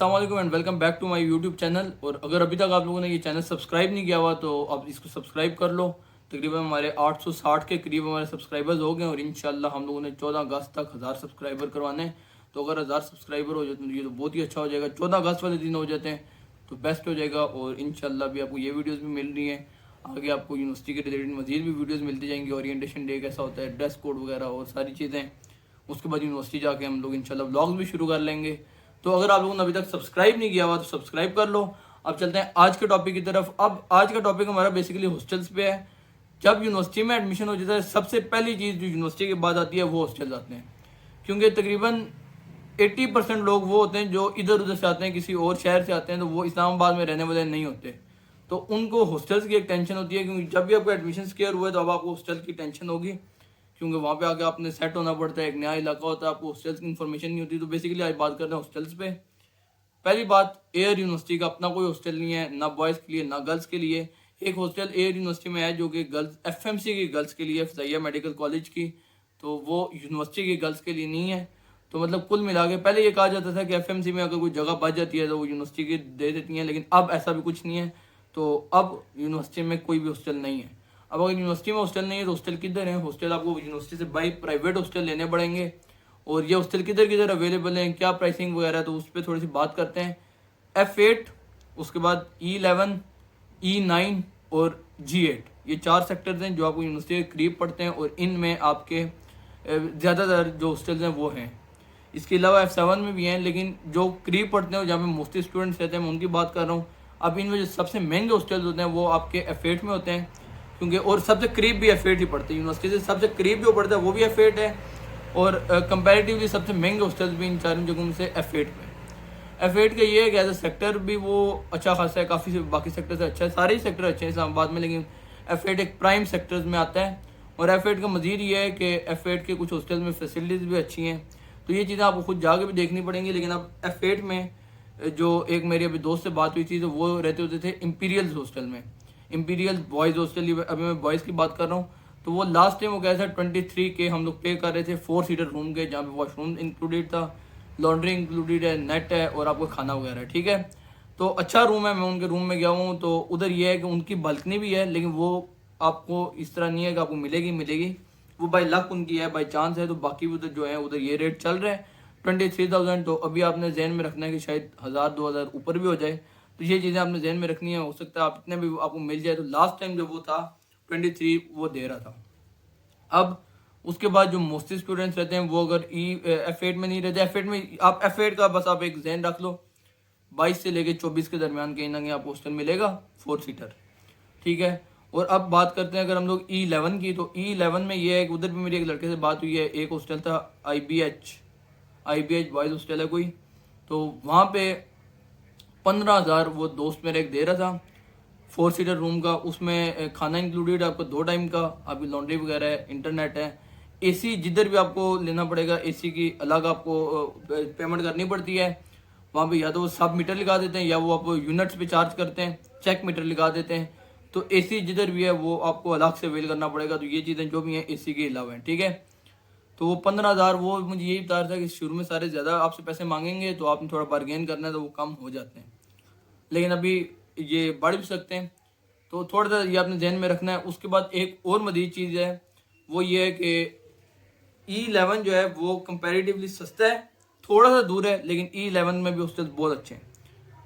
अस्सलाम वालेकुम and welcome back to my YouTube channel. और अगर अभी तक आप लोगों ने ये चैनल सब्सक्राइब नहीं किया हुआ तो आप इसको सब्सक्राइब कर लो। तकरीबन हमारे 860 के करीब हमारे सब्सक्राइबर्स हो गए और इंशाल्लाह हम लोगों ने 14 अगस्त तक 1000 सब्सक्राइबर करवाने हैं। तो अगर 1000 सब्सक्राइबर हो जाते हैं तो ये तो बहुत ही अच्छा हो जाएगा। 14 अगस्त वाले दिन हो जाते हैं तो बेस्ट हो जाएगा। और इंशाल्लाह भी आपको ये वीडियोज़ भी मिल रही हैं, आगे आपको यूनिवर्सिटी के रिलेटेड मजीद भी वीडियोज़ मिलती जाएंगी। ओरिएंटेशन डे कैसा होता है, ड्रेस कोड वगैरह और सारी चीज़ें। उसके बाद यूनिवर्सिटी जाके हम लोग इंशाल्लाह व्लॉग्स भी शुरू कर लेंगे। तो अगर आप लोगों ने अभी तक सब्सक्राइब नहीं किया हुआ तो सब्सक्राइब कर लो। अब चलते हैं आज के टॉपिक की तरफ। अब आज का टॉपिक हमारा बेसिकली हॉस्टल्स पे है। जब यूनिवर्सिटी में एडमिशन हो जाता है सबसे पहली चीज़ जो यूनिवर्सिटी के बाद आती है वो हॉस्टल्स आते हैं, क्योंकि तकरीबन 80% लोग वो होते हैं जो इधर उधर से आते हैं, किसी और शहर से आते हैं, तो वो इस्लामाबाद में रहने वाले नहीं होते। तो उनको हॉस्टल्स की एक टेंशन होती है, क्योंकि जब भी आपको एडमिशन क्लियर हुए तो अब आपको हॉस्टल की टेंशन होगी, क्योंकि वहाँ पे आके आपने सेट होना पड़ता है। एक नया इलाका होता है, आपको हॉस्टल्स की इन्फॉर्मेशन नहीं होती। तो बेसिकली आज बात करते हैं हॉस्टल्स पे। पहली बात, एयर यूनिवर्सिटी का अपना कोई हॉस्टल नहीं है, ना बॉयज़ के लिए ना गर्ल्स के लिए। एक हॉस्टल एयर यूनिवर्सिटी में है जो कि गर्ल्स एफएमसी की गर्ल्स के लिए, फ़ज़ाइया मेडिकल कॉलेज की, तो वो यूनिवर्सिटी की गर्ल्स के लिए नहीं है। तो मतलब कुल मिला के पहले ये कहा जाता था कि एफएमसी में अगर कोई जगह बच जाती है तो वो यूनिवर्सिटी की दे देती हैं, लेकिन अब ऐसा भी कुछ नहीं है। तो अब यूनिवर्सिटी में कोई भी हॉस्टल नहीं है। अब अगर यूनिवर्सिटी में हॉस्टल नहीं है तो हॉस्टल किधर है? हॉस्टल आपको यूनिवर्सिटी से बाई प्राइवेट हॉस्टल लेने पड़ेंगे। और ये हॉस्टल किधर किधर अवेलेबल हैं, क्या प्राइसिंग वगैरह है, तो उस पर थोड़ी सी बात करते हैं। F8, उसके बाद E11, E9 और G8, ये 4 सेक्टर्स हैं जो आपको यूनिवर्सिटी के करीब पड़ते हैं और इनमें आपके ज़्यादातर जो हॉस्टल्स हैं वो हैं। इसके अलावा F7 में भी हैं, लेकिन जो करीब पड़ते हैं जहाँ पे मोस्टली स्टूडेंट्स रहते हैं मैं उनकी बात कर रहा हूँ। अब इनमें जो सबसे महंगे हॉस्टल्स होते हैं वो आपके F8 में होते हैं, क्योंकि और सबसे करीब भी F8 ही पड़ते हैं। यूनिवर्सिटी से सबसे करीब जो पड़ता है वो भी F8 है, और कंपैरेटिवली सबसे महंगे हॉस्टल्स भी इन चारों जगहों में से F8 में। F8 का ये है कि एज ए सेक्टर भी वो अच्छा खासा है, काफ़ी बाकी सेक्टर से अच्छा है, सारे ही सेक्टर अच्छे हैं इस्लामाबाद में, लेकिन F8 एक प्राइम सेक्टर्स में आता है। और F8 का मज़ीद ये है कि F8 के कुछ हॉस्टल में फैसिलिटीज़ भी अच्छी हैं, तो ये चीज़ें आपको खुद जाके भी देखनी पड़ेंगी। लेकिन अब F8 में जो एक मेरी अभी दोस्त से बात हुई थी तो वो रहते होते थे इंपीरियल हॉस्टल में, इंपीरियल बॉयज़ हॉस्टल। अभी मैं बॉयज़ की बात कर रहा हूँ। तो वो लास्ट टाइम वो कह था 23 के हम लोग पे कर रहे थे 4 सीटर रूम के, जहाँ पे वॉशरूम इंक्लूडेड था, लॉन्ड्री इंक्लूडेड है, नेट है और आपको खाना वगैरह, ठीक है। तो अच्छा रूम है, मैं उनके रूम में गया हूँ तो उधर ये है कि उनकी बालकनी भी है, लेकिन वो आपको इस तरह नहीं है कि आपको मिलेगी मिलेगी, वो बाई लक उनकी है, बाई चांस है। तो बाकी उधर जो है उधर ये रेट चल रहा है 23,000। तो अभी आपने जहन में रखना है कि शायद 1000-2000 ऊपर भी हो जाए। तो ये चीज़ें आपने जहन में रखनी है, हो सकता है आप इतने भी आपको मिल जाए। तो लास्ट टाइम जब वो था 23 वो दे रहा था। अब उसके बाद जो मोस्टली स्टूडेंट्स रहते हैं वो अगर F8 में नहीं रहते, F8 में आप F8 का बस आप एक जहन रख लो, 22 से लेके 24 के दरमियान कहीं ना कहीं आपको हॉस्टल मिलेगा 4 सीटर, ठीक है। और अब बात करते हैं अगर हम लोग E11 की, तो E11 में ये है कि उधर भी मेरी एक लड़के से बात हुई है। एक हॉस्टल था IBH बॉयज़ हॉस्टल है कोई, तो वहाँ पे 15,000 वो दोस्त मेरे एक दे रहा था 4 सीटर रूम का। उसमें खाना इंक्लूडेड है आपको 2 टाइम का, अभी लॉन्ड्री वगैरह है, इंटरनेट है, एसी जिधर भी आपको लेना पड़ेगा एसी की अलग आपको पेमेंट करनी पड़ती है। वहाँ पे या तो वो सब मीटर लगा देते हैं या वो आपको यूनिट्स पे चार्ज करते हैं, चेक मीटर लगा देते हैं। तो एसी जिधर भी है वो आपको अलग से अवेल करना पड़ेगा। तो ये चीज़ें जो भी हैं एसी के अलावा हैं, ठीक है। तो वो 15,000 वो मुझे यही बता रहा था कि शुरू में सारे ज़्यादा आपसे पैसे मांगेंगे, तो आपने थोड़ा बार्गेन करना है तो वो कम हो जाते हैं, लेकिन अभी ये बढ़ भी सकते हैं। तो थोड़ा सा ये आपने ध्यान में रखना है। उसके बाद एक और मज़ीद चीज़ है, वो ये है कि E11 जो है वो कंपैरेटिवली सस्ता है, थोड़ा सा दूर है, लेकिन E11 में भी हॉस्टल्स बहुत अच्छे हैं।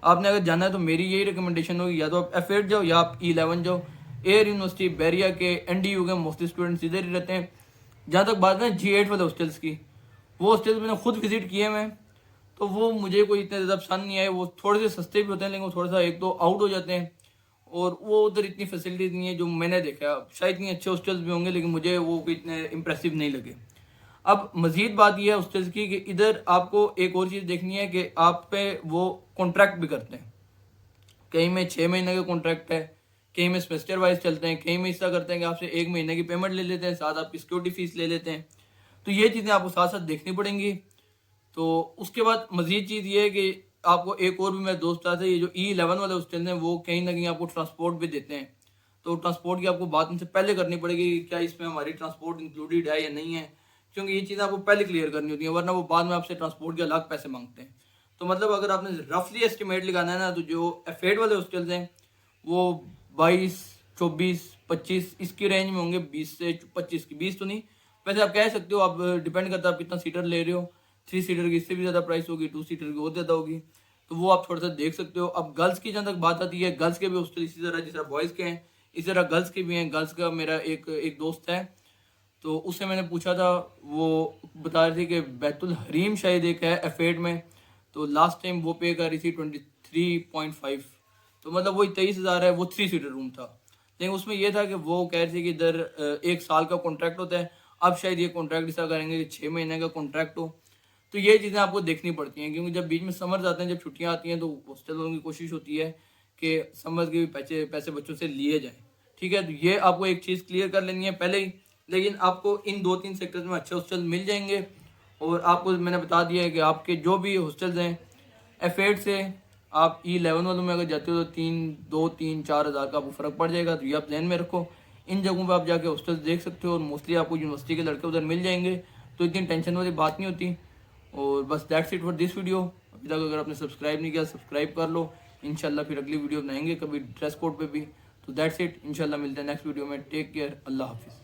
आपने अगर जाना है तो मेरी यही रिकमेंडेशन होगी, या तो आप F8 जाओ या आप E11 जाओ। एयर यूनिवर्सिटी बैरिया के NDU के मोस्टली स्टूडेंट्स इधर ही रहते हैं। जहाँ तक बात है G8 वाले हॉस्टल्स की, वो हॉस्टल्स मैंने खुद विजिट किए हैं, तो वो मुझे कोई इतने ज़्यादा पसंद नहीं आए। वो थोड़े से सस्ते भी होते हैं, लेकिन वो थोड़ा सा एक तो आउट हो जाते हैं, और वो उधर इतनी फैसिलिटीज़ नहीं है जो मैंने देखा। शायद इतने अच्छे हॉस्टल्स भी होंगे, लेकिन मुझे वो कोई इतने इम्प्रेसिव नहीं लगे। अब मज़ीद बात यह है हॉस्टल्स की कि इधर आपको एक और चीज़ देखनी है कि आप पे वो कॉन्ट्रैक्ट भी करते हैं। कहीं में 6 महीने का कॉन्ट्रैक्ट है, कहीं में सेमेस्टर वाइज चलते हैं, कहीं में ऐसा करते हैं कि आपसे 1 महीने की पेमेंट ले लेते हैं, साथ आपकी सिक्योरिटी फीस ले लेते हैं। तो ये चीज़ें आपको साथ साथ देखनी पड़ेंगी। तो उसके बाद मज़ीद चीज़ ये है कि आपको एक और भी मेरे दोस्त आते हैं, ये जो E11 वाले हॉस्टल हैं वो कहीं ना कहीं आपको ट्रांसपोर्ट भी देते हैं। तो ट्रांसपोर्ट की आपको बात उनसे पहले करनी पड़ेगी कि क्या इसमें हमारी ट्रांसपोर्ट इंक्लूडेड है या नहीं है, क्योंकि ये चीज़ें आपको पहले क्लियर करनी होती है, वरना वो बाद में आपसे ट्रांसपोर्ट के अलग पैसे मांगते हैं। तो मतलब अगर आपने रफली एस्टिमेट लगाना है ना, तो जो एफेड वाले हॉस्टल्स हैं वो 22, 24, 25 इसकी रेंज में होंगे, 20 से 25 की, 20 तो नहीं, वैसे आप कह सकते हो, आप डिपेंड करता है आप कितना सीटर ले रहे हो। 3 सीटर की इससे भी ज़्यादा प्राइस होगी, 2 सीटर की और ज़्यादा होगी, तो वो आप थोड़ा सा देख सकते हो। अब गर्ल्स की जहाँ तक बात आती है, गर्ल्स के भी हॉस्टल इसी तरह, जिस तरह बॉयज़ के हैं इसी तरह गर्ल्स के भी हैं। गर्ल्स का मेरा एक दोस्त है, तो उससे मैंने पूछा था, वो बता रहे थे कि बैतुल हरीम शायद एक है एफेड में, तो लास्ट टाइम वो पे कर रही थी 23.5, तो मतलब वही 23,000 है, वो 3 सीटर रूम था। लेकिन उसमें यह था कि वो कह रहे थे कि इधर 1 साल का कॉन्ट्रैक्ट होता है, अब शायद ये कॉन्ट्रैक्ट ऐसा करेंगे कि 6 महीने का कॉन्ट्रैक्ट हो। तो ये चीज़ें आपको देखनी पड़ती हैं, क्योंकि जब बीच में समर आते हैं, जब छुट्टियाँ आती हैं, तो हॉस्टल वालों की कोशिश होती है कि समर के भी पैसे पैसे बच्चों से लिए जाएँ। ठीक है, तो ये आपको एक चीज़ क्लियर कर लेनी है पहले ही। लेकिन आपको इन 2-3 सेक्टर्स में अच्छे हॉस्टल मिल जाएंगे, और आपको मैंने बता दिया है कि आपके जो भी हॉस्टल्स हैं एफ8 से आप E11 वालों में अगर जाते हो, तो 2-3-4 हज़ार का आपको फ़र्क पड़ जाएगा। तो ये आप ध्यान में रखो, इन जगहों पर आप जाके हॉस्टल्स देख सकते हो, और मोस्टली आपको यूनिवर्सिटी के लड़के उधर मिल जाएंगे, तो इतनी टेंशन वाली बात नहीं होती। और बस that's it for this video. अभी तक अगर आपने सब्सक्राइब नहीं किया, सब्सक्राइब कर लो। इंशाल्लाह फिर अगली वीडियो बनाएंगे कभी ड्रेस कोड पे भी। तो दैट्स इट, इंशाल्लाह मिलते हैं नेक्स्ट वीडियो में। टेक केयर, अल्लाह हाफिज़।